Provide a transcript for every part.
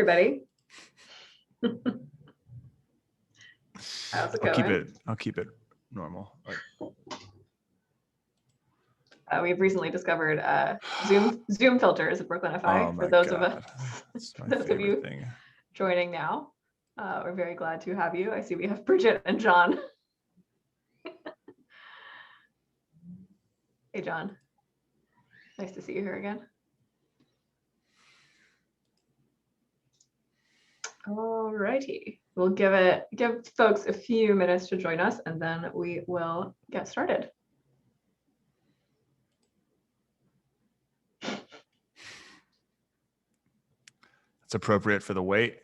Everybody. How's it going? I'll keep it normal. We've recently discovered Zoom filters at Brooklyn FI. For those of us, those of you joining now, we're very glad to have you. I see we have Bridget and John. Hey, John. Nice to see you here again. All righty, we'll give folks a few minutes to join us, and then we will get started. It's appropriate for the wait.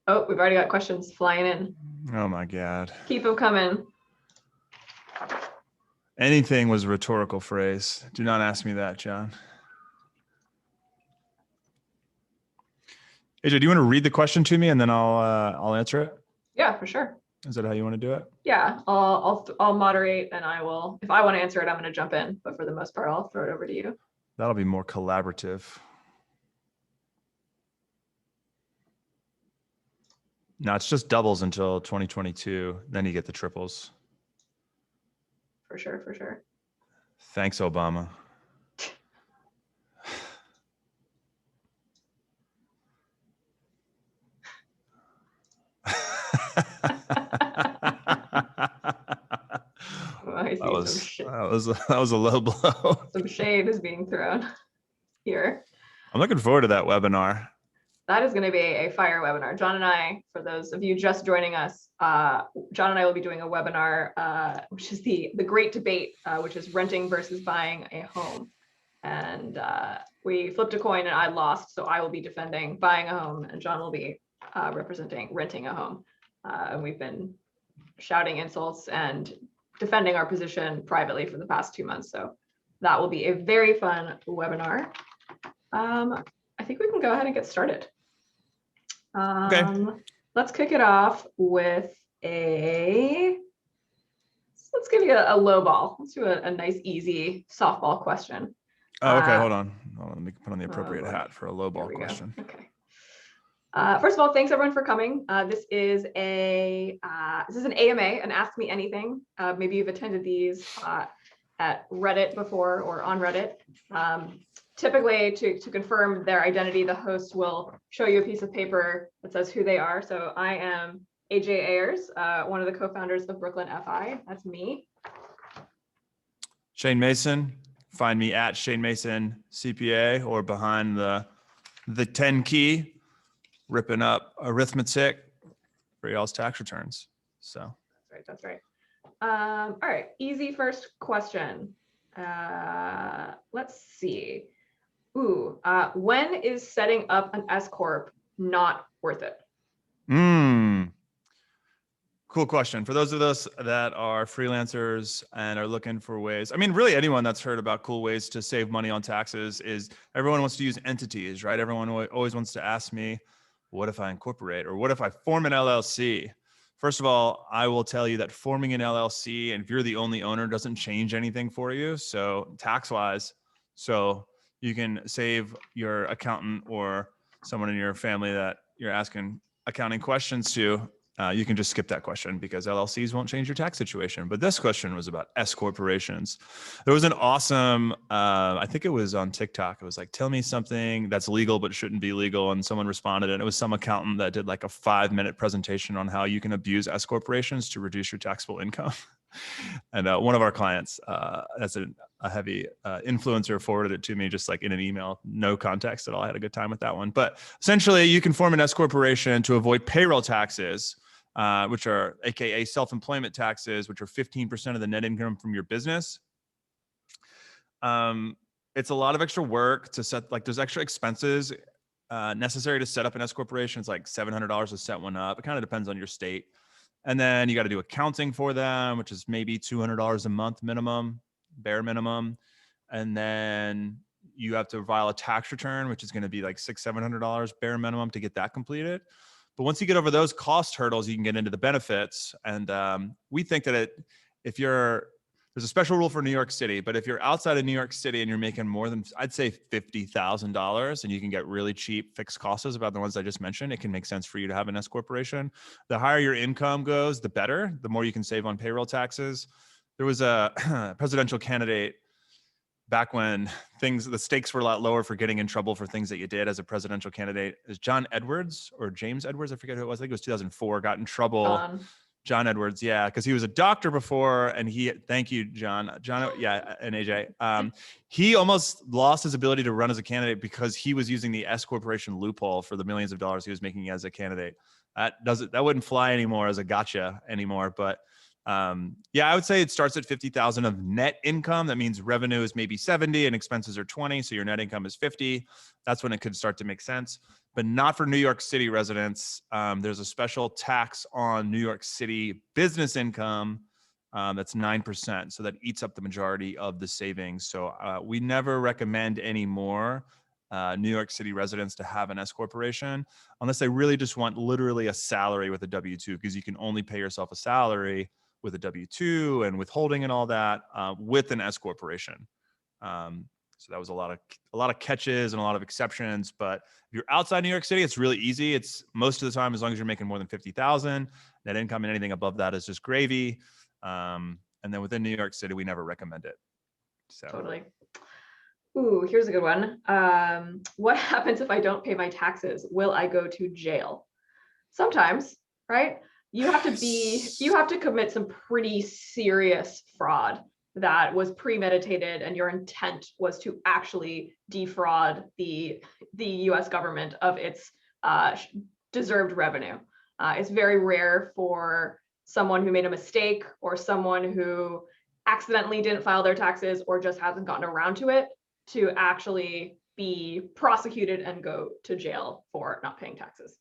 Oh, we've already got questions flying in. Oh my God. Keep them coming. Anything was a rhetorical phrase. Do not ask me that, John. AJ, do you want to read the question to me and then I'll answer it? Yeah, for sure. Is that how you want to do it? Yeah, I'll moderate, and I will. If I want to answer it, I'm going to jump in. But for the most part, I'll throw it over to you. That'll be more collaborative. No, it's just doubles until 2022. Then you get the triples. For sure, for sure. Thanks, Obama. That was a low blow. Some shade is being thrown here. I'm looking forward to that webinar. That is going to be a fire webinar. John and I, for those of you just joining us, John and I will be doing a webinar, which is the great debate, which is renting versus buying a home. And we flipped a coin and I lost, so I will be defending buying a home, and John will be representing renting a home. And we've been shouting insults and defending our position privately for the past 2 months. So that will be a very fun webinar. I think we can go ahead and get started. Okay. Let's kick it off with let's give you a low ball. Let's do a nice, easy softball question. Oh, okay. Hold on. Let me put on the appropriate hat for a low ball question. Go. Okay. First of all, thanks everyone for coming. This is an AMA, an Ask Me Anything. Maybe you've attended these at Reddit before or on Reddit. Typically, to confirm their identity, the host will show you a piece of paper that says who they are. So I am AJ Ayers, one of the co-founders of Brooklyn FI. That's me. Shane Mason. Find me at Shane Mason CPA or behind the 10 key, ripping up arithmetic for y'all's tax returns. So that's right. All right, easy first question. Let's see. When is setting up an SCorp not worth it? Cool question. For those of us that are freelancers and are looking for ways, I mean, really anyone that's heard about cool ways to save money on taxes is everyone wants to use entities, right? Everyone always wants to ask me, what if I incorporate, or what if I form an LLC? First of all, I will tell you that forming an LLC, and if you're the only owner, doesn't change anything for you. So tax-wise, so you can save your accountant or someone in your family that you're asking accounting questions to. You can just skip that question because LLCs won't change your tax situation. But this question was about S corporations. There was an awesome, I think it was on TikTok. It was like, tell me something that's legal but shouldn't be legal. And someone responded, and it was some accountant that did like a 5-minute presentation on how you can abuse S corporations to reduce your taxable income. And one of our clients, that's a heavy influencer, forwarded it to me just like in an email, no context at all. I had a good time with that one. But essentially, you can form an S corporation to avoid payroll taxes, which are AKA self-employment taxes, which are 15% of the net income from your business. It's a lot of extra work to set, like there's extra expenses necessary to set up an S corporation. It's like $700 to set one up. It kind of depends on your state. And then you got to do accounting for them, which is maybe $200 a month minimum, bare minimum. And then you have to file a tax return, which is going to be like $600-700 bare minimum to get that completed. But once you get over those cost hurdles, you can get into the benefits. And we think that if you're There's a special rule for New York City, but if you're outside of New York City and you're making more than, I'd say $50,000, and you can get really cheap fixed costs about the ones I just mentioned, it can make sense for you to have an S corporation. The higher your income goes, the better, the more you can save on payroll taxes. There was a presidential candidate back when the stakes were a lot lower for getting in trouble for things that you did as a presidential candidate. Is John Edwards or James Edwards? I forget who it was. I think it was 2004, got in trouble. John Edwards, yeah, because he was a doctor before, and thank you, John, yeah, and AJ. He almost lost his ability to run as a candidate because he was using the S corporation loophole for the millions of dollars he was making as a candidate. That wouldn't fly anymore as a gotcha anymore. But yeah, I would say it starts at 50,000 of net income. That means revenue is maybe 70 and expenses are 20, so your net income is 50. That's when it could start to make sense. But not for New York City residents. There's a special tax on New York City business income that's 9%. So that eats up the majority of the savings. So we never recommend anymore New York City residents to have an S corporation unless they really just want literally a salary with a W-2, because you can only pay yourself a salary with a W-2 and withholding and all that with an S corporation. So that was a lot of catches and a lot of exceptions. But if you're outside New York City, it's really easy. It's most of the time, as long as you're making more than 50,000, net income, and anything above that is just gravy. And then within New York City, we never recommend it. So totally. Ooh, here's a good one. What happens if I don't pay my taxes? Will I go to jail? Sometimes, right? You have to commit some pretty serious fraud that was premeditated, and your intent was to actually defraud the US government of its deserved revenue. It's very rare for someone who made a mistake or someone who accidentally didn't file their taxes or just hasn't gotten around to it to actually be prosecuted and go to jail for not paying taxes.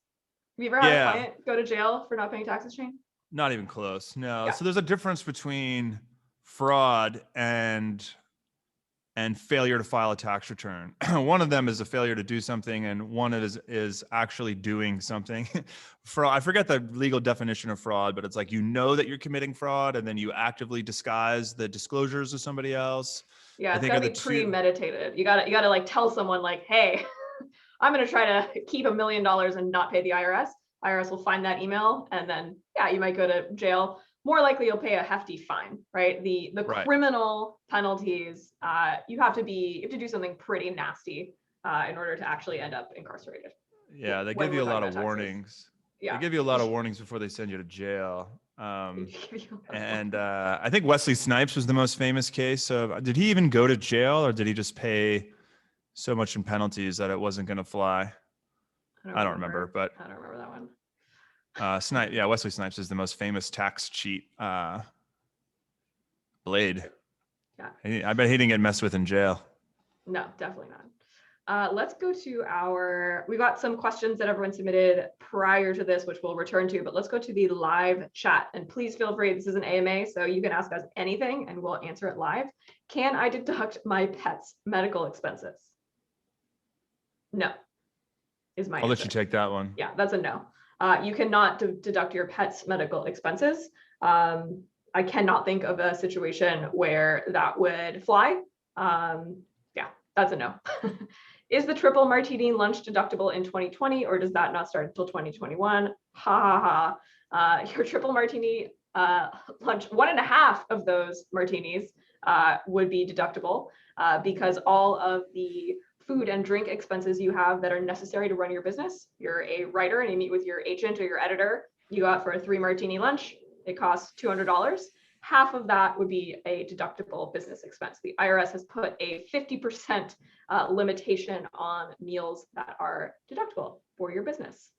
Have you ever had a client go to jail for not paying taxes, Shane? Not even close. No. Yeah. So there's a difference between fraud and failure to file a tax return. One of them is a failure to do something, and one is actually doing something. Fraud, I forget the legal definition of fraud, but it's like, you know that you're committing fraud and then you actively disguise the disclosures of somebody else. Yeah, it's gotta be premeditated. You gotta like tell someone like, hey, I'm gonna try to keep $1 million and not pay the IRS. IRS will find that email, and then yeah, you might go to jail. More likely you'll pay a hefty fine, right? The right. Criminal penalties, you have to do something pretty nasty in order to actually end up incarcerated. Yeah, they give you a lot of warnings. Yeah. They give you a lot of warnings before they send you to jail. And I think Wesley Snipes was the most famous case of, did he even go to jail, or did he just pay so much in penalties that it wasn't going to fly? I don't remember, but I don't remember that one. Wesley Snipes is the most famous tax cheat. Blade. Yeah. I bet he didn't get messed with in jail. No, definitely not. Let's go to we got some questions that everyone submitted prior to this, which we'll return to, but let's go to the live chat. And please feel free, this is an AMA, so you can ask us anything and we'll answer it live. Can I deduct my pet's medical expenses? No, is my answer. I'll let you take that one. Yeah, that's a no. You cannot deduct your pet's medical expenses. I cannot think of a situation where that would fly. Yeah, that's a no. Is the triple martini lunch deductible in 2020, or does that not start until 2021? Ha ha ha. Your triple martini lunch, 1.5 of those martinis would be deductible because all of the food and drink expenses you have that are necessary to run your business. You're a writer and you meet with your agent or your editor. You go out for a 3 martini lunch. It costs $200. Half of that would be a deductible business expense. The IRS has put a 50% limitation on meals that are deductible for your business.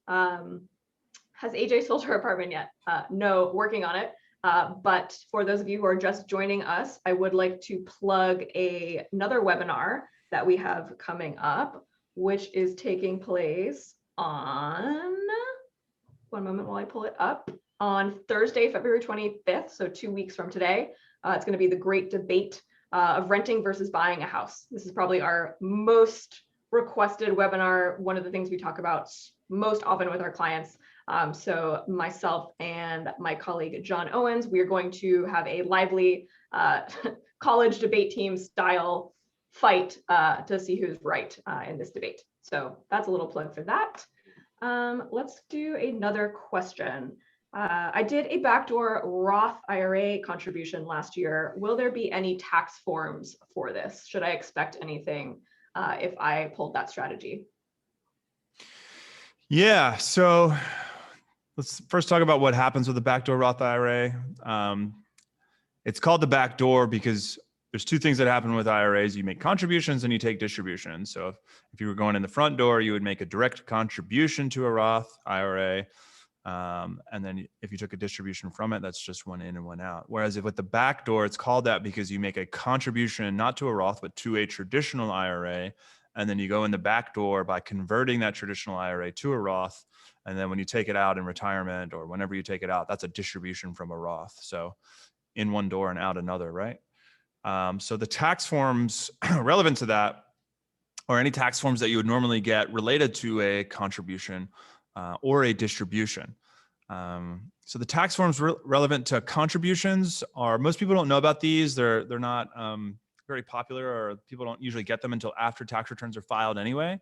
Has AJ sold her apartment yet? No, working on it. But for those of you who are just joining us, I would like to plug another webinar that we have coming up, which is taking place on, one moment while I pull it up, on Thursday, February 25th, so 2 weeks from today. It's going to be the great debate of renting versus buying a house. This is probably our most requested webinar, one of the things we talk about most often with our clients. So myself and my colleague, John Owens, we are going to have a lively college debate team style fight to see who's right in this debate. So that's a little plug for that. Let's do another question. I did a backdoor Roth IRA contribution last year. Will there be any tax forms for this? Should I expect anything if I pulled that strategy? Yeah, so let's first talk about what happens with the backdoor Roth IRA. It's called the backdoor because there's two things that happen with IRAs. You make contributions and you take distributions. So if you were going in the front door, you would make a direct contribution to a Roth IRA. And then if you took a distribution from it, that's just one in and one out. Whereas if with the back door, it's called that because you make a contribution, not to a Roth, but to a traditional IRA. And then you go in the back door by converting that traditional IRA to a Roth. And then when you take it out in retirement or whenever you take it out, that's a distribution from a Roth. So in one door and out another, right? So the tax forms relevant to that, or any tax forms that you would normally get related to a contribution or a distribution. So the tax forms relevant to contributions are, most people don't know about these. They're not very popular, or people don't usually get them until after tax returns are filed anyway.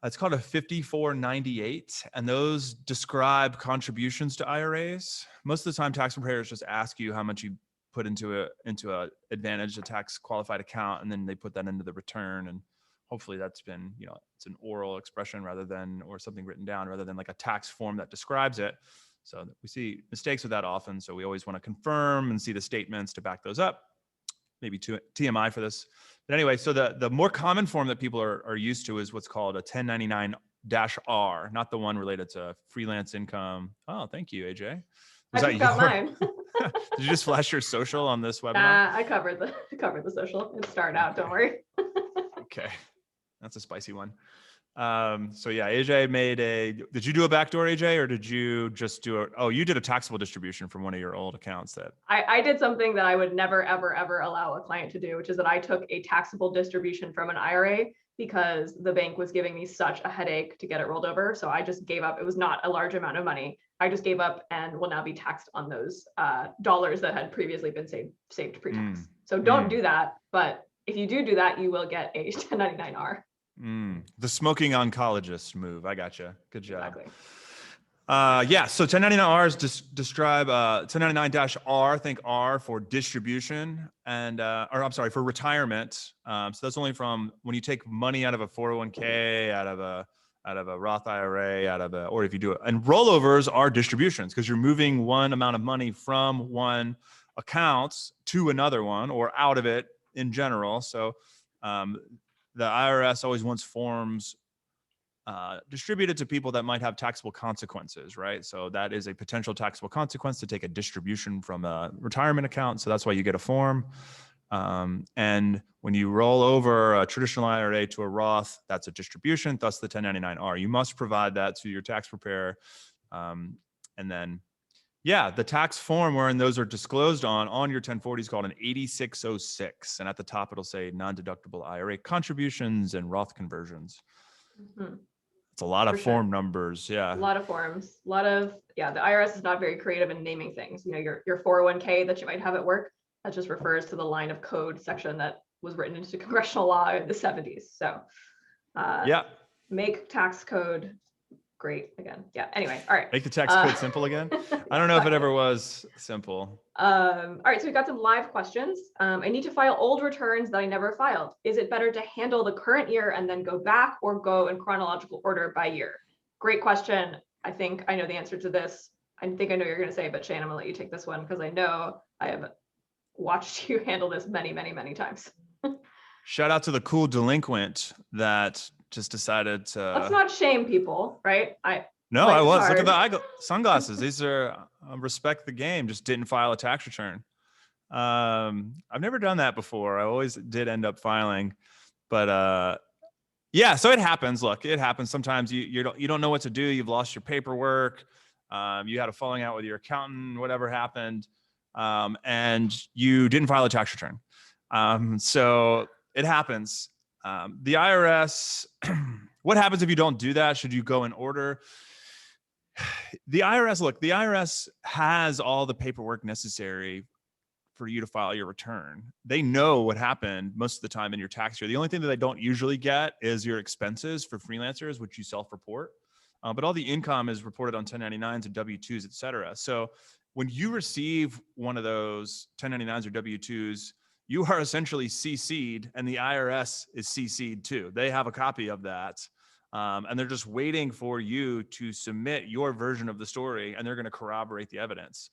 It's called a 5498, and those describe contributions to IRAs. Most of the time, tax preparers just ask you how much you put into a advantage, a tax qualified account, and then they put that into the return. And hopefully that's been, it's an oral expression rather than, or something written down rather than like a tax form that describes it. So we see mistakes with that often. So we always want to confirm and see the statements to back those up. Maybe TMI for this. But anyway, so the more common form that people are used to is what's called a 1099-R, not the one related to freelance income. Oh, thank you, AJ. Was I just got mine. Did you just flash your social on this webinar? I covered the social. It started out, don't worry. Okay, that's a spicy one. So yeah, AJ did you do a backdoor, AJ, or did you just you did a taxable distribution from one of your old accounts that. I did something that I would never, ever, ever allow a client to do, which is that I took a taxable distribution from an IRA because the bank was giving me such a headache to get it rolled over. So I just gave up. It was not a large amount of money. I just gave up and will now be taxed on those dollars that had previously been saved pre-tax. So don't do that. But if you do that, you will get a 1099-R. The smoking oncologist move. I gotcha. Good job. Exactly. Yeah. So 1099-Rs describe 1099-R. Think R for distribution and for retirement. So that's only from when you take money out of a 401k, out of a Roth IRA, or if you do it. And rollovers are distributions because you're moving one amount of money from one account to another one or out of it in general. So the IRS always wants forms distributed to people that might have taxable consequences, right? So that is a potential taxable consequence to take a distribution from a retirement account. So that's why you get a form. And when you roll over a traditional IRA to a Roth, that's a distribution, thus the 1099-R. You must provide that to your tax preparer. And then, the tax form wherein those are disclosed on your 1040 is called an 8606. And at the top, it'll say non-deductible IRA contributions and Roth conversions. Mm-hmm. It's a lot of form numbers. Yeah. A lot of forms. The IRS is not very creative in naming things. Your 401k that you might have at work, that just refers to the line of code section that was written into congressional law in the 70s. So make tax code great again. Yeah. Anyway. All right. Make the tax code simple again. I don't know if it ever was simple. All right. So we've got some live questions. I need to file old returns that I never filed. Is it better to handle the current year and then go back, or go in chronological order by year? Great question. I think I know the answer to this. I think I know what you're going to say, but Shane, I'm going to let you take this one because I know I have watched you handle this many, many, many times. Shout out to the cool delinquent that just decided to. Let's not shame people, right? I was. Look at the sunglasses. These are respect the game. Just didn't file a tax return. I've never done that before. I always did end up filing, but so it happens. Look, it happens. Sometimes you don't know what to do. You've lost your paperwork. You had a falling out with your accountant. Whatever happened, and you didn't file a tax return. So it happens. The IRS, what happens if you don't do that? Should you go in order? The IRS has all the paperwork necessary for you to file your return. They know what happened most of the time in your tax year. The only thing that they don't usually get is your expenses for freelancers, which you self-report. But all the income is reported on 1099s and W-2s, et cetera. So when you receive one of those 1099s or W-2s, you are essentially CC'd, and the IRS is CC'd too. They have a copy of that. And they're just waiting for you to submit your version of the story, and they're going to corroborate the evidence.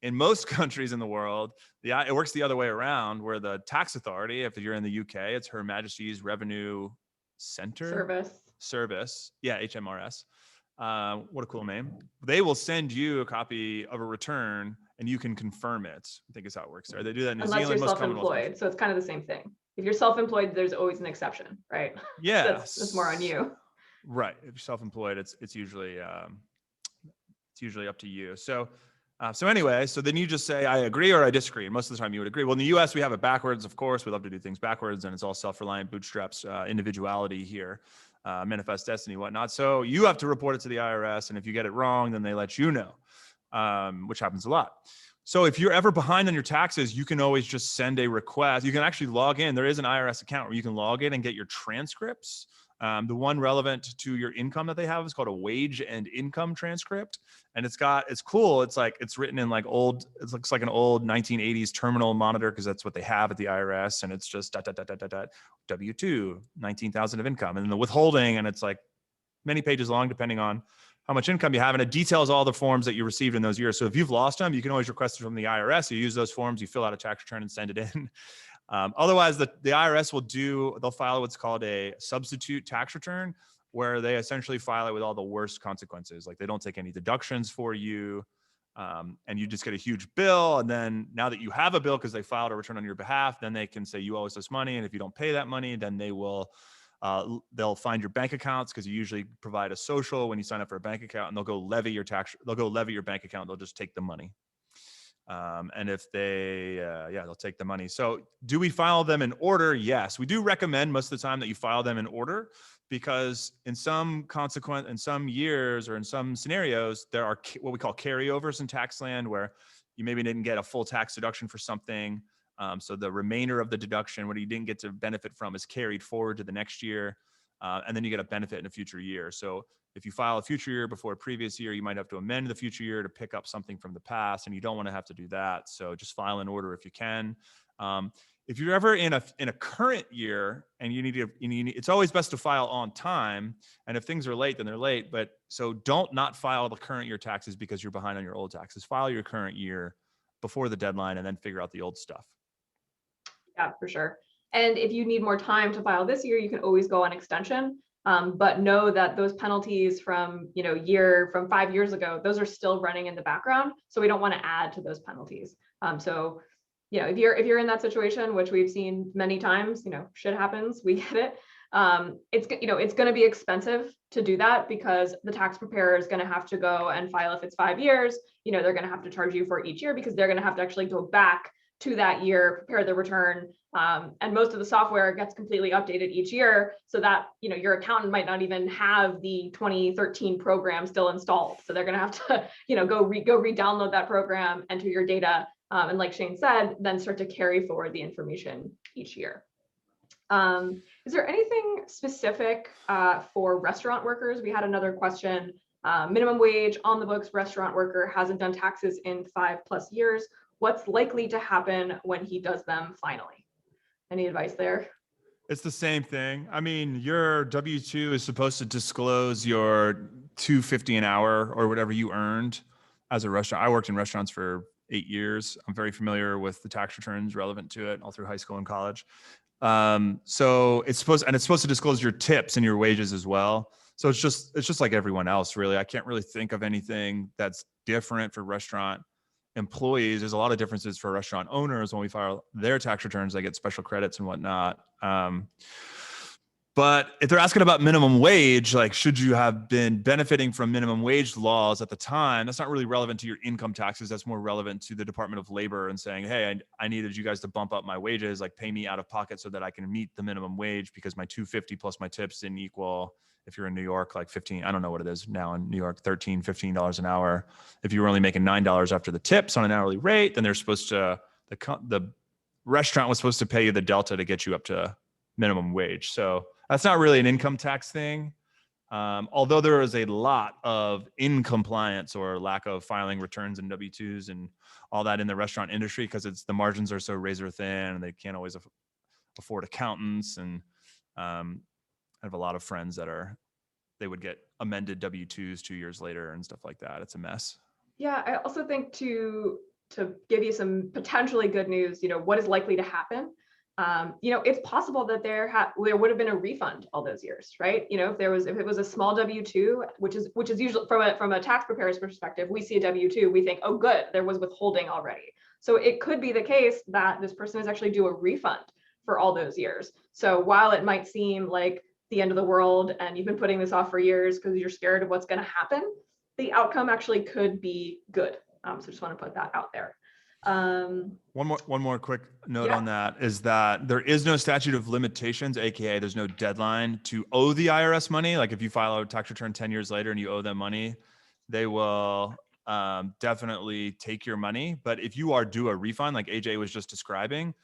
In most countries in the world, it works the other way around, where the tax authority, if you're in the UK, it's Her Majesty's Revenue Service. Yeah, HMRS. What a cool name. They will send you a copy of a return, and you can confirm it. I think is how it works there. They do that in New Unless Zealand, you're most Commonwealth self-employed. So it's kind of the same thing. If you're self-employed, there's always an exception, right? Yeah, that's more on you. Right. If you're self-employed, it's usually up to you. So anyway, so then you just say, I agree or I disagree. And most of the time you would agree. Well, in the US, we have it backwards, of course. We love to do things backwards, and it's all self-reliant, bootstraps, individuality here, manifest destiny, whatnot. So you have to report it to the IRS. And if you get it wrong, then they let you know, which happens a lot. So if you're ever behind on your taxes, you can always just send a request. You can actually log in. There is an IRS account where you can log in and get your transcripts. The one relevant to your income that they have is called a wage and income transcript. And it's cool. It's written in it looks like an old 1980s terminal monitor, because that's what they have at the IRS. And it's just W-2, 19,000 of income. And then the withholding, and it's like many pages long, depending on how much income you have. And it details all the forms that you received in those years. So if you've lost them, you can always request it from the IRS. You use those forms, you fill out a tax return and send it in. Otherwise, the IRS they'll file what's called a substitute tax return, where they essentially file it with all the worst consequences. Like they don't take any deductions for you, and you just get a huge bill. And then now that you have a bill because they filed a return on your behalf, then they can say you owe us this money. And if you don't pay that money, then they'll find your bank accounts, because you usually provide a social when you sign up for a bank account, and they'll go levy your bank account. They'll just take the money. And if they'll take the money. So do we file them in order? Yes, we do recommend most of the time that you file them in order, because in some years or in some scenarios, there are what we call carryovers in tax land, where you maybe didn't get a full tax deduction for something. So the remainder of the deduction, what you didn't get to benefit from, is carried forward to the next year. And then you get a benefit in a future year. So if you file a future year before a previous year, you might have to amend the future year to pick up something from the past, and you don't want to have to do that. So just file in order if you can. If you're ever in a current year and it's always best to file on time. And if things are late, then they're late. But so don't not file the current year taxes because you're behind on your old taxes. File your current year before the deadline, and then figure out the old stuff. Yeah, for sure. And if you need more time to file this year, you can always go on extension. But know that those penalties from 5 years ago, those are still running in the background. So we don't want to add to those penalties. So if you're in that situation, which we've seen many times, shit happens, we get it. It's going to be expensive to do that, because the tax preparer is going to have to go and file. If it's 5 years, they're going to have to charge you for each year, because they're going to have to actually go back to that year, prepare the return. And most of the software gets completely updated each year, so that your accountant might not even have the 2013 program still installed. So they're going to have to go re-download that program, enter your data, and like Shane said, then start to carry forward the information each year. Is there anything specific for restaurant workers? We had another question. Minimum wage, on the books, restaurant worker, hasn't done taxes in 5+ years. What's likely to happen when he does them finally? Any advice there? It's the same thing. I mean, your W-2 is supposed to disclose your $2.50 an hour or whatever you earned as a restaurant. I worked in restaurants for 8 years. I'm very familiar with the tax returns relevant to it all through high school and college. So it's supposed to disclose your tips and your wages as well. So it's just like everyone else, really. I can't really think of anything that's different for restaurant employees. There's a lot of differences for restaurant owners. When we file their tax returns, they get special credits and whatnot. But if they're asking about minimum wage, like, should you have been benefiting from minimum wage laws at the time? That's not really relevant to your income taxes. That's more relevant to the Department of Labor and saying, hey, I needed you guys to bump up my wages, like pay me out of pocket so that I can meet the minimum wage because my 250 plus my tips didn't equal, if you're in New York, like 15, I don't know what it is now in New York, $13, $15 an hour. If you were only making $9 after the tips on an hourly rate, then they're supposed to, the restaurant was supposed to pay you the delta to get you up to minimum wage. So that's not really an income tax thing. Although there is a lot of incompliance or lack of filing returns and W-2s and all that in the restaurant industry because the margins are so razor thin and they can't always afford accountants. And I have a lot of friends that they would get amended W-2s 2 years later and stuff like that. It's a mess. Yeah, I also think to give you some potentially good news, what is likely to happen? It's possible that there would have been a refund all those years, right? If it was a small W-2, which is usually from a tax preparer's perspective, we see a W-2, we think, oh, good, there was withholding already. So it could be the case that this person is actually due a refund for all those years. So while it might seem like the end of the world and you've been putting this off for years because you're scared of what's going to happen, the outcome actually could be good. So just want to put that out there. One more quick note on that is that there is no statute of limitations, aka there's no deadline to owe the IRS money. Like if you file a tax return 10 years later and you owe them money, they will definitely take your money. But if you are due a refund, like AJ was just describing,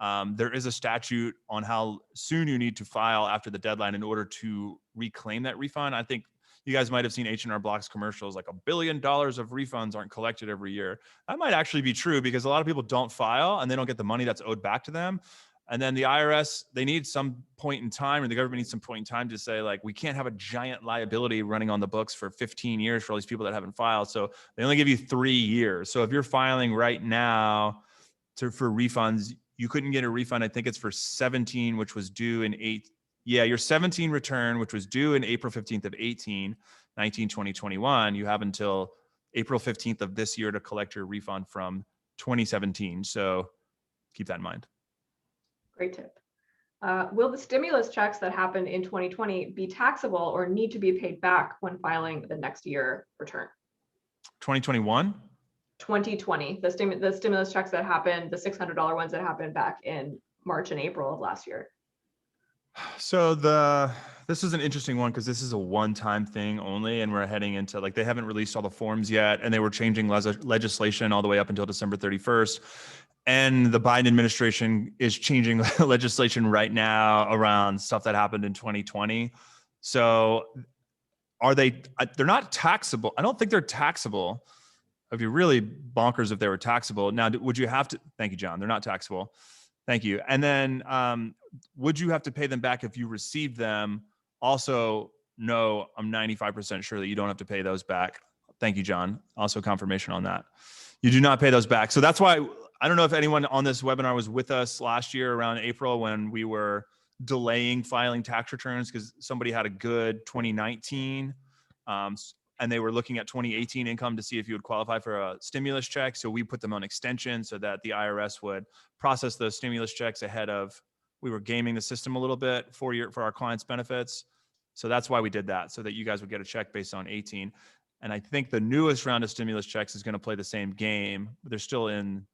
there is a statute on how soon you need to file after the deadline in order to reclaim that refund. I think you guys might have seen H&R Block's commercials, like $1 billion of refunds aren't collected every year. That might actually be true because a lot of people don't file and they don't get the money that's owed back to them. And then the IRS, they need some point in time, or the government needs some point in time to say, like, we can't have a giant liability running on the books for 15 years for all these people that haven't filed. So they only give you 3 years. So if you're filing right now for refunds, you couldn't get a refund. I think it's for 17, which was due in 8. Yeah, your 17 return, which was due in April 15th of 18, 19, 20, 21, you have until April 15th of this year to collect your refund from 2017. So keep that in mind. Great tip. Will the stimulus checks that happened in 2020 be taxable or need to be paid back when filing the next year return? 2021? 2020, the stimulus checks that happened, the $600 ones that happened back in March and April of last year. So this is an interesting one because this is a one-time thing only, and we're heading into, like, they haven't released all the forms yet, and they were changing legislation all the way up until December 31st. And the Biden administration is changing legislation right now around stuff that happened in 2020. So they're not taxable. I don't think they're taxable. It'd be really bonkers if they were taxable. Now, would you have to, thank you, John, they're not taxable. Thank you. And then would you have to pay them back if you received them? Also, no, I'm 95% sure that you don't have to pay those back. Thank you, John. Also confirmation on that. You do not pay those back. So that's why, I don't know if anyone on this webinar was with us last year around April when we were delaying filing tax returns because somebody had a good 2019 and they were looking at 2018 income to see if you would qualify for a stimulus check. So we put them on extension so that the IRS would process those stimulus checks ahead of, we were gaming the system a little bit for our clients' benefits. So that's why we did that, so that you guys would get a check based on 18. And I think the newest round of stimulus checks is going to play the same game. They're still in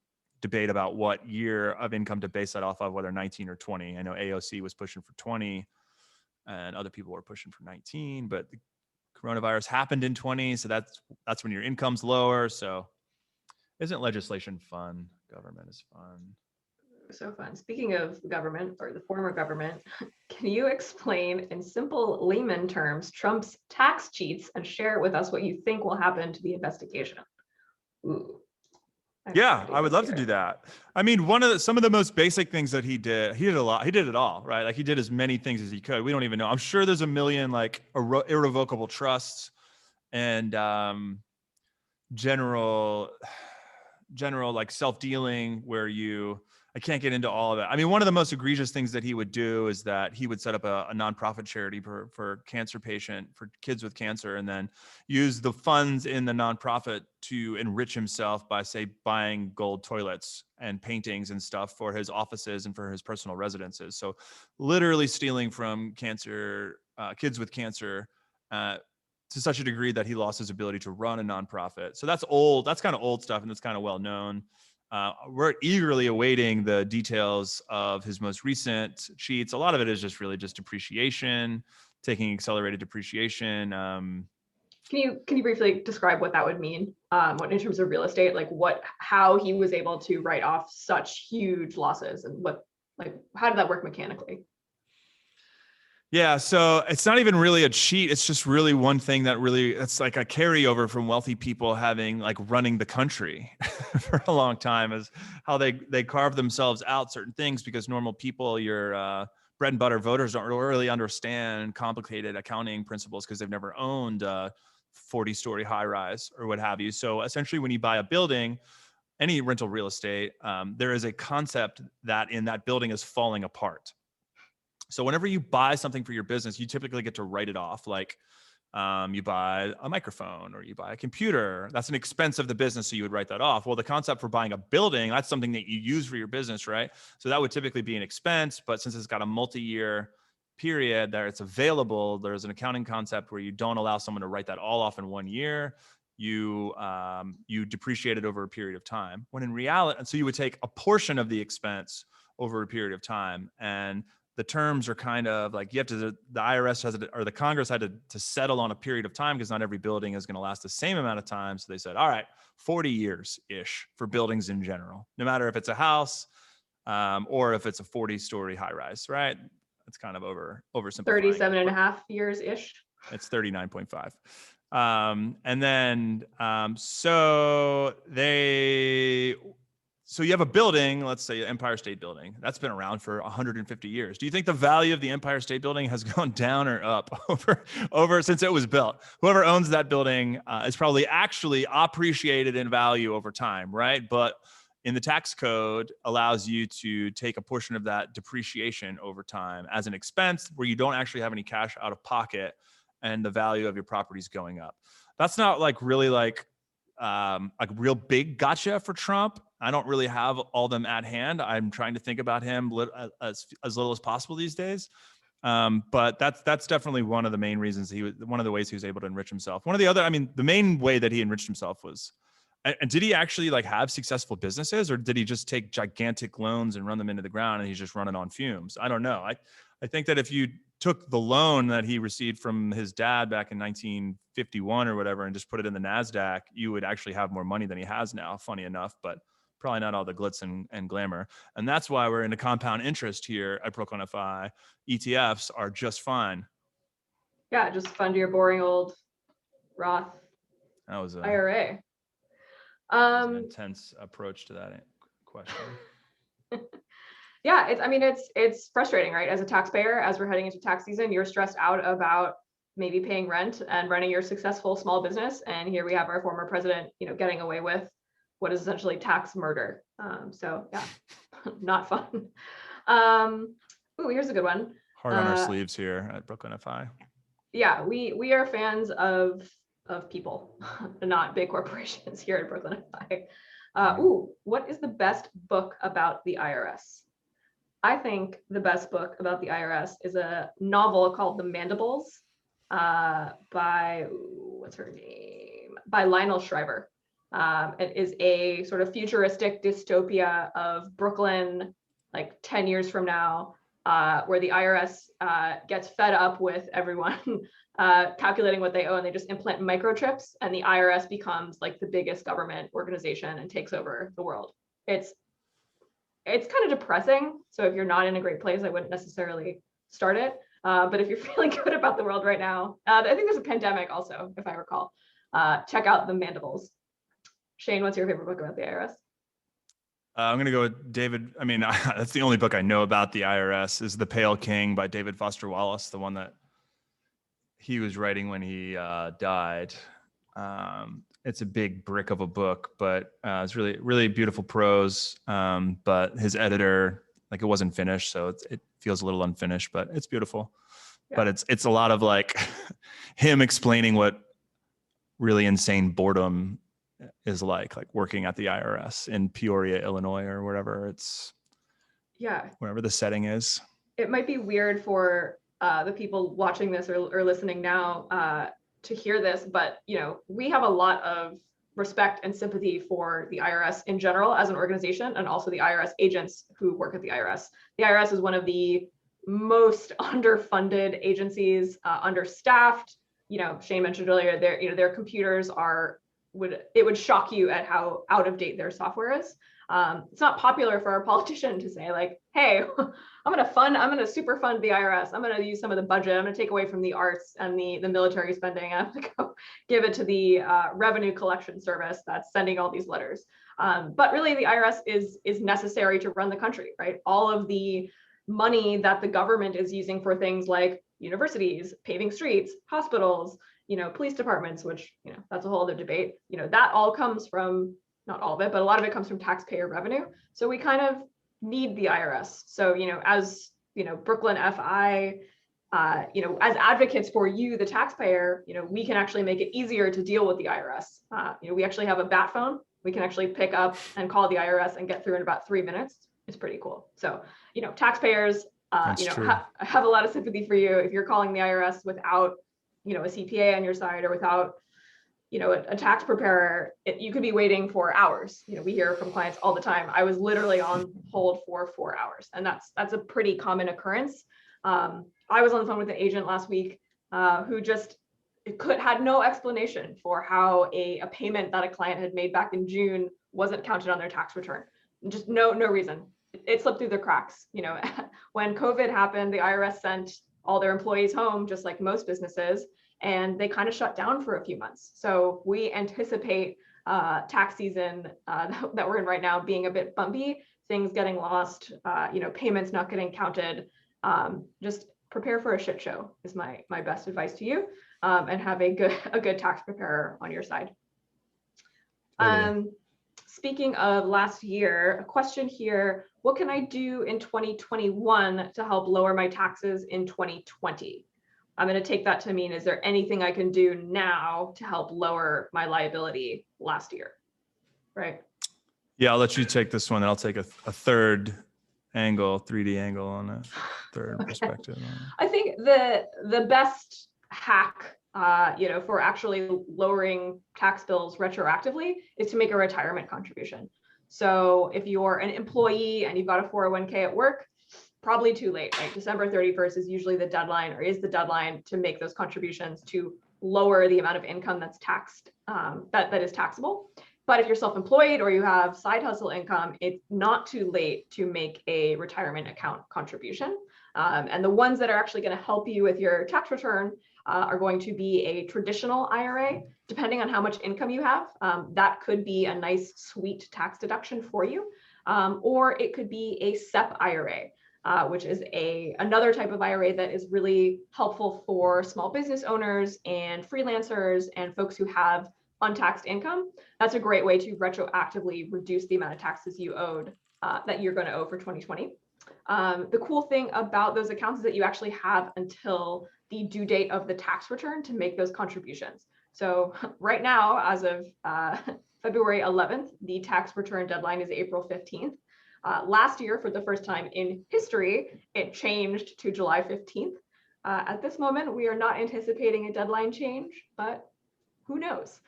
debate about what year of income to base that off of, whether 19 or 20. I know AOC was pushing for 20 and other people were pushing for 19, but the coronavirus happened in 20. So that's when your income's lower. So isn't legislation fun? Government is fun. So fun. Speaking of government, or the former government, can you explain in simple layman terms Trump's tax cheats and share with us what you think will happen to the investigation? Ooh. Yeah, I would love to do that. I mean, some of the most basic things that he did a lot. He did it all, right? Like, he did as many things as he could. We don't even know. I'm sure there's a million like irrevocable trusts and general like self-dealing where you I can't get into all of it. I mean, one of the most egregious things that he would do is that he would set up a nonprofit charity for kids with cancer, and then use the funds in the nonprofit to enrich himself by, say, buying gold toilets and paintings and stuff for his offices and for his personal residences. So literally stealing from kids with cancer, to such a degree that he lost his ability to run a nonprofit. So that's old. That's kind of old stuff, and that's kind of well known. We're eagerly awaiting the details of his most recent cheats. A lot of it is just really just depreciation, taking accelerated depreciation. Can you briefly describe what that would mean, in terms of real estate, like how he was able to write off such huge losses, and how did that work mechanically? Yeah, so it's not even really a cheat. It's just really one thing it's like a carryover from wealthy people having like running the country for a long time, is how they carve themselves out certain things, because normal people, your bread and butter voters, don't really understand complicated accounting principles because they've never owned a 40-story high rise or what have you. So essentially, when you buy a building, any rental real estate, there is a concept that in that building is falling apart. So whenever you buy something for your business, you typically get to write it off. Like you buy a microphone or you buy a computer. That's an expense of the business, so you would write that off. Well, the concept for buying a building, that's something that you use for your business, right? So that would typically be an expense, but since it's got a multi-year period that it's available, there's an accounting concept where you don't allow someone to write that all off in 1 year. You depreciate it over a period of time. When in reality, and so you would take a portion of the expense over a period of time, and the terms are kind of like, the IRS has or the Congress had to settle on a period of time, because not every building is going to last the same amount of time. So they said, all right, 40 years-ish for buildings in general, no matter if it's a house or if it's a 40-story high rise, right? It's kind of oversimplifying. 37.5 years-ish. It's 39.5. And then, so you have a building, let's say Empire State Building, that's been around for 150 years. Do you think the value of the Empire State Building has gone down or up over since it was built? Whoever owns that building is probably actually appreciated in value over time, right? But in the tax code allows you to take a portion of that depreciation over time as an expense where you don't actually have any cash out of pocket, and the value of your property is going up. That's not really a real big gotcha for Trump. I don't really have all them at hand. I'm trying to think about him as little as possible these days. But that's definitely one of the main reasons one of the ways he was able to enrich himself. The main way that he enriched himself was, and did he actually have successful businesses, or did he just take gigantic loans and run them into the ground and he's just running on fumes? I don't know. I think that if you took the loan that he received from his dad back in 1951 or whatever and just put it in the NASDAQ, you would actually have more money than he has now, funny enough, but probably not all the glitz and glamour. And that's why we're into compound interest here at Brooklyn FI. ETFs are just fine. Yeah, just fund your boring old Roth IRA. An intense approach to that question. Yeah, it's frustrating, right? As a taxpayer, as we're heading into tax season, you're stressed out about maybe paying rent and running your successful small business. And here we have our former president, getting away with what is essentially tax murder. So yeah, not fun. Here's a good one. Hard on our sleeves here at Brooklyn FI. Yeah, we are fans of people, not big corporations here at Brooklyn FI. What is the best book about the IRS? I think the best book about the IRS is a novel called The Mandibles by, what's her name? By Lionel Shriver. It is a sort of futuristic dystopia of Brooklyn, 10 years from now, where the IRS gets fed up with everyone calculating what they owe, and they just implant microchips, and the IRS becomes the biggest government organization and takes over the world. It's kind of depressing. So if you're not in a great place, I wouldn't necessarily start it. But if you're feeling good about the world right now, I think there's a pandemic also, if I recall. Check out The Mandibles. Shane, what's your favorite book about the IRS? I'm going to go with David. That's the only book I know about the IRS is The Pale King by David Foster Wallace, the one that he was writing when he died. it's a big brick of a book, but it's really, really beautiful prose. But his editor, like, it wasn't finished, so it feels a little unfinished, but it's beautiful. Yeah. But it's a lot of like him explaining what really insane boredom is like working at the IRS in Peoria, Illinois, or wherever wherever the setting is. It might be weird for the people watching this or listening now to hear this, but we have a lot of respect and sympathy for the IRS in general as an organization, and also the IRS agents who work at the IRS. The IRS is one of the most underfunded agencies, understaffed. Shane mentioned earlier, their computers would shock you at how out of date their software is. It's not popular for a politician to say like, hey, I'm going to super fund the IRS. I'm going to use some of the budget. I'm going to take away from the arts and the military spending. I'm going to go give it to the revenue collection service that's sending all these letters. But really the IRS is necessary to run the country, right? All of the money that the government is using for things like universities, paving streets, hospitals, police departments, which, that's a whole other debate. That all comes from, not all of it, but a lot of it comes from taxpayer revenue. So we kind of need the IRS. So, as, Brooklyn FI, as advocates for you, the taxpayer, we can actually make it easier to deal with the IRS. We actually have a bat phone. We can actually pick up and call the IRS and get through in about 3 minutes. It's pretty cool. So, taxpayers, have a lot of sympathy for you. If you're calling the IRS without, a CPA on your side, or without, a tax preparer, you could be waiting for hours. We hear from clients all the time, I was literally on hold for 4 hours. And that's a pretty common occurrence. I was on the phone with an agent last week who just had no explanation for how a payment that a client had made back in June wasn't counted on their tax return. Just no reason. It slipped through the cracks. When COVID happened, the IRS sent all their employees home, just like most businesses, and they kind of shut down for a few months. So we anticipate tax season that we're in right now being a bit bumpy, things getting lost, payments not getting counted. Just prepare for a shit show is my best advice to you, and have a good tax preparer on your side. Totally. Speaking of last year, a question here: what can I do in 2021 to help lower my taxes in 2020? I'm going to take that to mean, is there anything I can do now to help lower my liability last year? Right? Yeah, I'll let you take this one. I'll take a third angle, 3D angle on a third perspective. I think the best hack, for actually lowering tax bills retroactively is to make a retirement contribution. So if you're an employee and you've got a 401k at work, probably too late, right? December 31st is usually the deadline, or is the deadline to make those contributions to lower the amount of income that's taxed, that is taxable. But if you're self-employed or you have side hustle income, it's not too late to make a retirement account contribution. And the ones that are actually going to help you with your tax return are going to be a traditional IRA, depending on how much income you have. That could be a nice, sweet tax deduction for you. Or it could be a SEP IRA, which is another type of IRA that is really helpful for small business owners and freelancers and folks who have untaxed income. That's a great way to retroactively reduce the amount of taxes you owed, that you're going to owe for 2020. The cool thing about those accounts is that you actually have until the due date of the tax return to make those contributions. So right now, as of February 11th, the tax return deadline is April 15th. Last year, for the first time in history, it changed to July 15th. At this moment, we are not anticipating a deadline change, but who knows?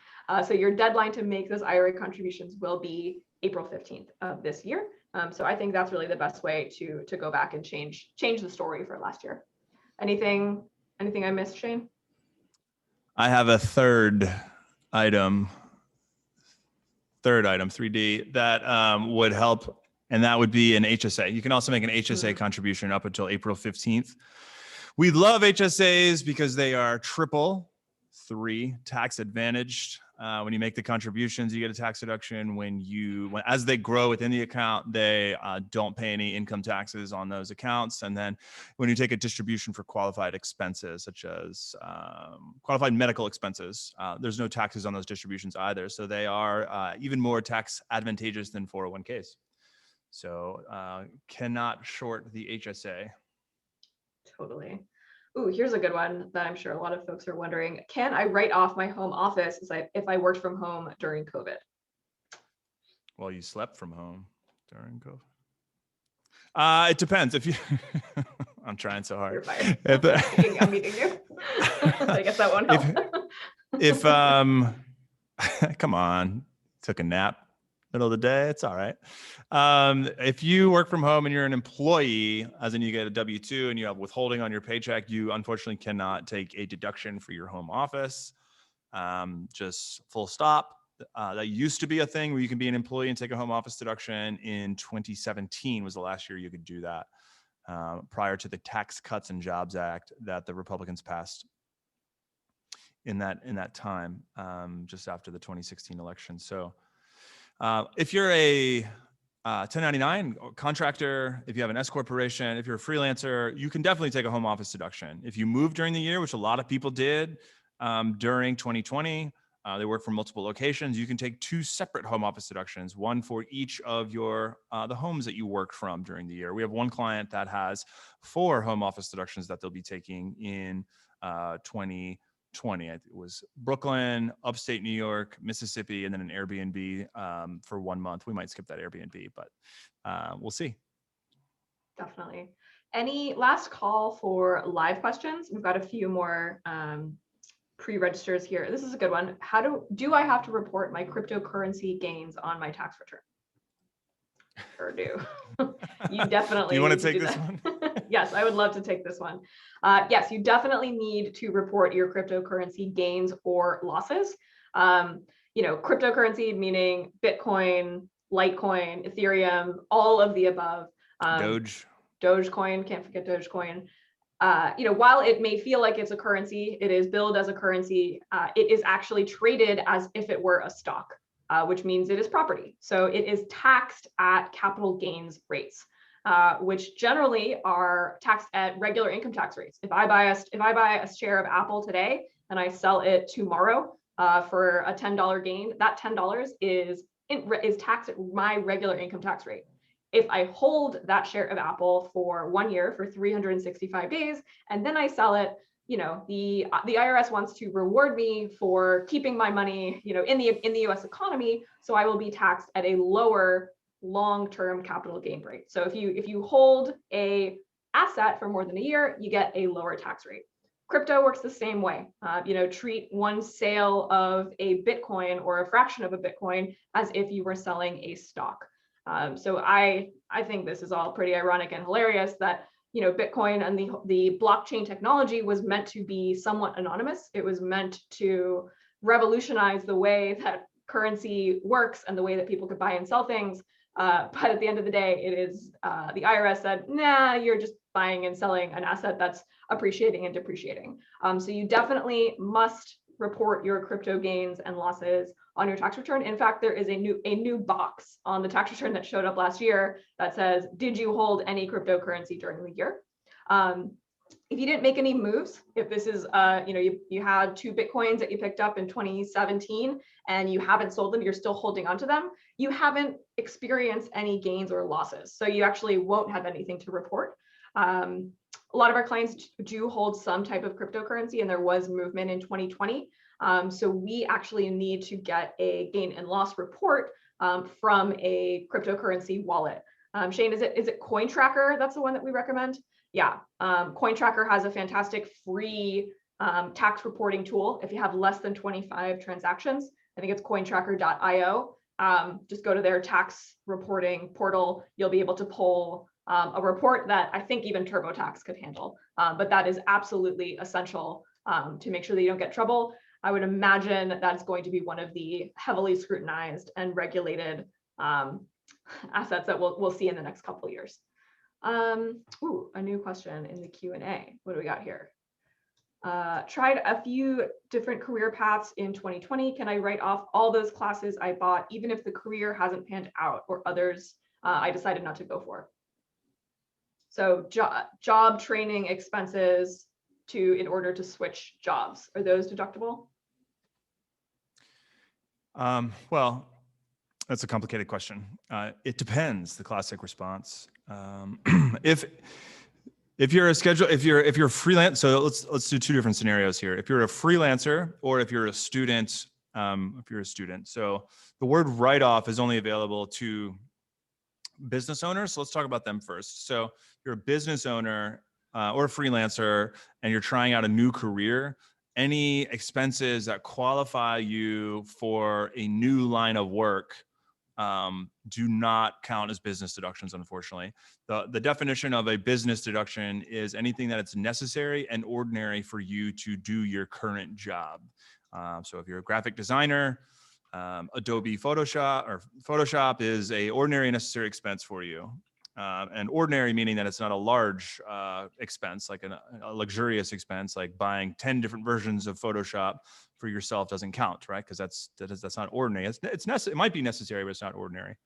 So your deadline to make those IRA contributions will be April 15th of this year. So I think that's really the best way to go back and change the story for last year. Anything I missed, Shane? I have a third item, 3D, that would help. And that would be an HSA. You can also make an HSA contribution up until April 15th. We love HSAs because they are triple 3 tax advantaged. When you make the contributions, you get a tax deduction. As they grow within the account, they don't pay any income taxes on those accounts. And then when you take a distribution for qualified expenses, such as qualified medical expenses, there's no taxes on those distributions either. So they are even more tax advantageous than 401ks. So cannot short the HSA. Totally. Ooh, here's a good one that I'm sure a lot of folks are wondering. Can I write off my home office if I worked from home during COVID? Well, you slept from home during COVID. It depends. If you, I'm trying so hard. You're fired. I'm meeting you. I guess that won't help. If come on, took a nap middle of the day, it's all right. If you work from home and you're an employee, as in you get a W-2 and you have withholding on your paycheck, you unfortunately cannot take a deduction for your home office. Just full stop. That used to be a thing where you can be an employee and take a home office deduction. In 2017 was the last year you could do that, prior to the Tax Cuts and Jobs Act that the Republicans passed in that time, just after the 2016 election. So if you're a 1099 contractor, if you have an S corporation, if you're a freelancer, you can definitely take a home office deduction. If you moved during the year, which a lot of people did during 2020, they work from multiple locations, you can take 2 separate home office deductions, one for each of your the homes that you work from during the year. We have one client that has 4 home office deductions that they'll be taking in 2020. It was Brooklyn, upstate New York, Mississippi, and then an Airbnb for 1 month. We might skip that Airbnb, but we'll see. Definitely. Any last call for live questions? We've got a few more pre-registers here. This is a good one. How do I have to report my cryptocurrency gains on my tax return? Sure do. You definitely. Do you want to take this one? Yes, I would love to take this one. Yes, you definitely need to report your cryptocurrency gains or losses. Cryptocurrency meaning Bitcoin, Litecoin, Ethereum, all of the above. Dogecoin, can't forget Dogecoin. While it may feel like it's a currency, it is billed as a currency. It is actually traded as if it were a stock, which means it is property. So it is taxed at capital gains rates, which generally are taxed at regular income tax rates. If I buy a share of Apple today and I sell it tomorrow for a $10 gain, that $10 is taxed at my regular income tax rate. If I hold that share of Apple for 1 year, for 365 days, and then I sell it, the IRS wants to reward me for keeping my money, in the U.S. economy. So I will be taxed at a lower long-term capital gain rate. So if you hold a asset for more than a year, you get a lower tax rate. Crypto works the same way. Treat one sale of a Bitcoin or a fraction of a Bitcoin as if you were selling a stock. So I think this is all pretty ironic and hilarious that Bitcoin and the blockchain technology was meant to be somewhat anonymous. It was meant to revolutionize the way that currency works and the way that people could buy and sell things. But at the end of the day, it is the IRS said, nah, you're just buying and selling an asset that's appreciating and depreciating. So you definitely must report your crypto gains and losses on your tax return. In fact, there is a new box on the tax return that showed up last year that says, did you hold any cryptocurrency during the year? If you didn't make any moves, if this is, you had 2 Bitcoins that you picked up in 2017 and you haven't sold them, you're still holding onto them, you haven't experienced any gains or losses. So you actually won't have anything to report. A lot of our clients do hold some type of cryptocurrency, and there was movement in 2020. So we actually need to get a gain and loss report from a cryptocurrency wallet. Shane, is it CoinTracker? That's the one that we recommend. Yeah, CoinTracker has a fantastic free tax reporting tool. If you have less than 25 transactions, I think it's cointracker.io. Just go to their tax reporting portal. You'll be able to pull a report that I think even TurboTax could handle. But that is absolutely essential to make sure that you don't get trouble. I would imagine that's going to be one of the heavily scrutinized and regulated assets that we'll see in the next couple of years. A new question in the Q&A. What do we got here? Tried a few different career paths in 2020. Can I write off all those classes I bought, even if the career hasn't panned out, or others I decided not to go for? So job training expenses in order to switch jobs, are those deductible? Well, that's a complicated question. It depends. The classic response. If you're freelance, so let's do two different scenarios here. If you're a freelancer or if you're a student, so the word write-off is only available to business owners. So let's talk about them first. So you're a business owner or a freelancer and you're trying out a new career. Any expenses that qualify you for a new line of work do not count as business deductions, unfortunately. The definition of a business deduction is anything that it's necessary and ordinary for you to do your current job. So if you're a graphic designer, Adobe Photoshop is a ordinary and necessary expense for you. And ordinary meaning that it's not a large expense, like a luxurious expense, like buying 10 different versions of Photoshop for yourself doesn't count, right? Because that's not ordinary. It might be necessary, but it's not ordinary.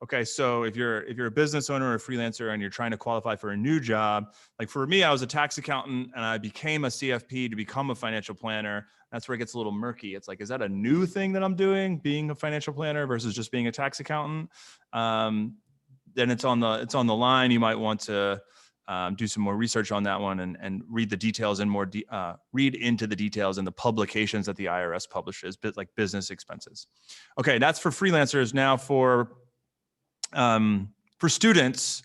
Okay, so if you're a business owner or a freelancer and you're trying to qualify for a new job, like for me, I was a tax accountant and I became a CFP to become a financial planner. That's where it gets a little murky. It's like, is that a new thing that I'm doing, being a financial planner versus just being a tax accountant? Then it's on the line. You might want to do some more research on that one and read the details and read into the details in the publications that the IRS publishes, like business expenses. Okay, that's for freelancers. Now for students,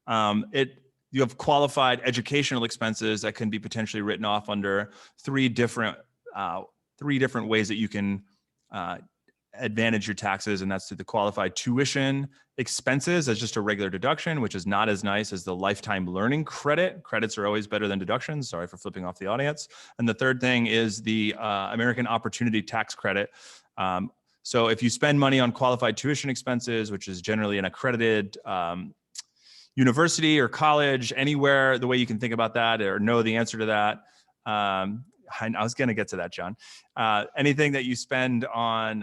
you have qualified educational expenses that can be potentially written off under three different ways that you can advantage your taxes, and that's through the qualified tuition expenses as just a regular deduction, which is not as nice as the lifetime learning credit. Credits are always better than deductions. Sorry for flipping off the audience. And the third thing is the American Opportunity Tax Credit. So if you spend money on qualified tuition expenses, which is generally an accredited university or college, anywhere, the way you can think about that or know the answer to that, I was going to get to that, John. Anything that you spend on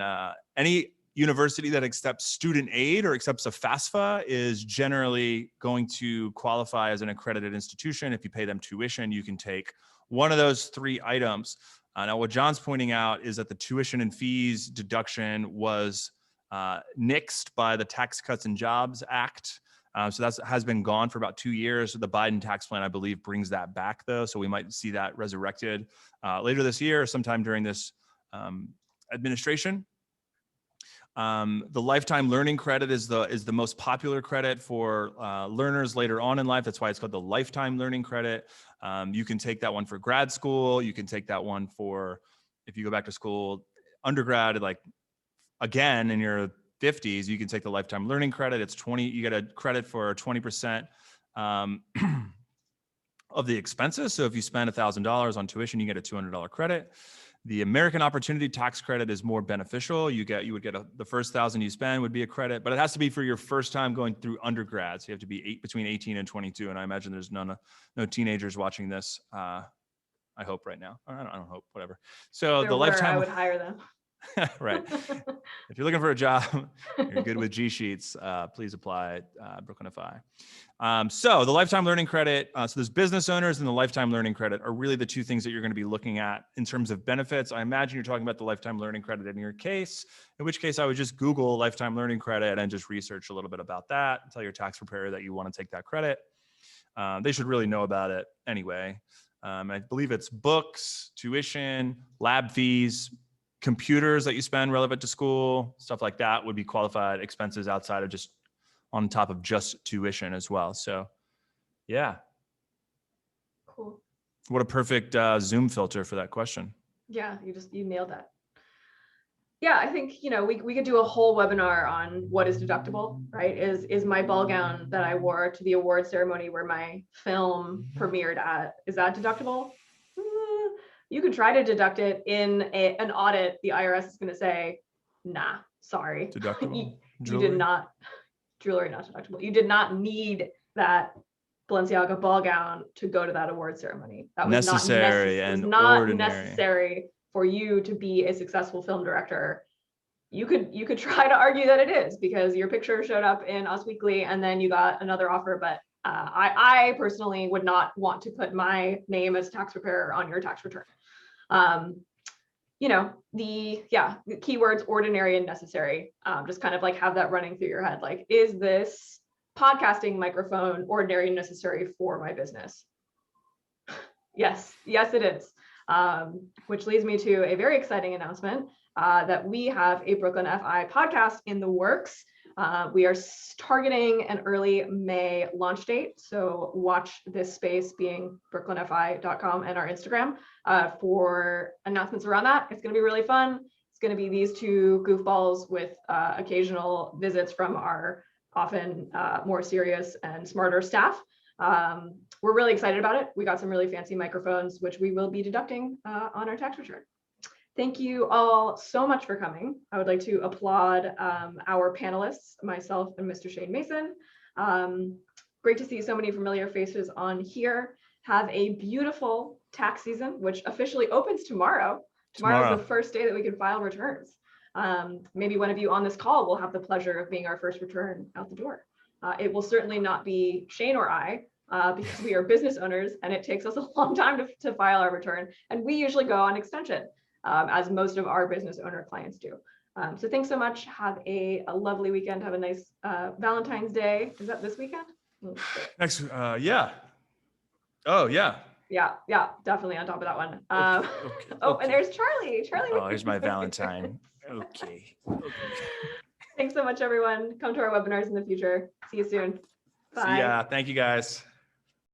any university that accepts student aid or accepts a FAFSA is generally going to qualify as an accredited institution. If you pay them tuition, you can take one of those three items. Now, what John's pointing out is that the tuition and fees deduction was nixed by the Tax Cuts and Jobs Act. So that has been gone for about 2 years. The Biden tax plan, I believe, brings that back, though. So we might see that resurrected later this year or sometime during this administration. The lifetime learning credit is the most popular credit for learners later on in life. That's why it's called the lifetime learning credit. You can take that one for grad school. You can take that one for if you go back to school, undergrad, like again in your 50s, you can take the lifetime learning credit. It's 20. You get a credit for 20% of the expenses. So if you spend $1,000 on tuition, you get a $200 credit. The American Opportunity Tax Credit is more beneficial. You would get the first $1,000 you spend would be a credit, but it has to be for your first time going through undergrad. So you have to be between 18 and 22. And I imagine there's no teenagers watching this. I hope right now. I don't hope, whatever. So the lifetime. I would hire them. Right. If you're looking for a job, you're good with G Sheets, please apply at Brooklyn FI. So the lifetime learning credit, so there's business owners and the lifetime learning credit are really the two things that you're going to be looking at in terms of benefits. I imagine you're talking about the lifetime learning credit in your case, in which case I would just Google lifetime learning credit and just research a little bit about that. Tell your tax preparer that you want to take that credit. They should really know about it anyway. I believe it's books, tuition, lab fees, computers that you spend relevant to school, stuff like that would be qualified expenses outside of just on top of just tuition as well. So yeah. Cool. What a perfect Zoom filter for that question. Yeah, you nailed that. Yeah, I think, we could do a whole webinar on what is deductible, right? Is my ball gown that I wore to the award ceremony where my film premiered at, is that deductible? You could try to deduct it in an audit. The IRS is going to say, nah, sorry. Deductible. You did not, jewelry not deductible. You did not need that Balenciaga ball gown to go to that award ceremony. That was necessary it was and not ordinary. necessary for you to be a successful film director. You could try to argue that it is because your picture showed up in Us Weekly and then you got another offer. But I personally would not want to put my name as tax preparer on your tax return. The keywords ordinary and necessary, just kind of like have that running through your head. Like, is this podcasting microphone ordinary and necessary for my business? Yes, it is. Which leads me to a very exciting announcement that we have a Brooklyn FI podcast in the works. We are targeting an early May launch date. So watch this space, being brooklynfi.com, and our Instagram for announcements around that. It's going to be really fun. It's going to be these two goofballs with occasional visits from our often more serious and smarter staff. We're really excited about it. We got some really fancy microphones, which we will be deducting on our tax return. Thank you all so much for coming. I would like to applaud our panelists, myself and Mr. Shane Mason. Great to see so many familiar faces on here. Have a beautiful tax season, which officially opens tomorrow. Tomorrow is the first day that we can file returns. Maybe one of you on this call will have the pleasure of being our first return out the door. It will certainly not be Shane or I, because we are business owners and it takes us a long time to file our return. And we usually go on extension, as most of our business owner clients do. So thanks so much. Have a lovely weekend. Have a nice Valentine's Day. Is that this weekend? Next, yeah. Oh, yeah. Yeah, definitely on top of that one. Okay. And there's Charlie. Oh, here's my Valentine. Okay. Thanks so much, everyone. Come to our webinars in the future. See you soon. Bye. Yeah, thank you guys.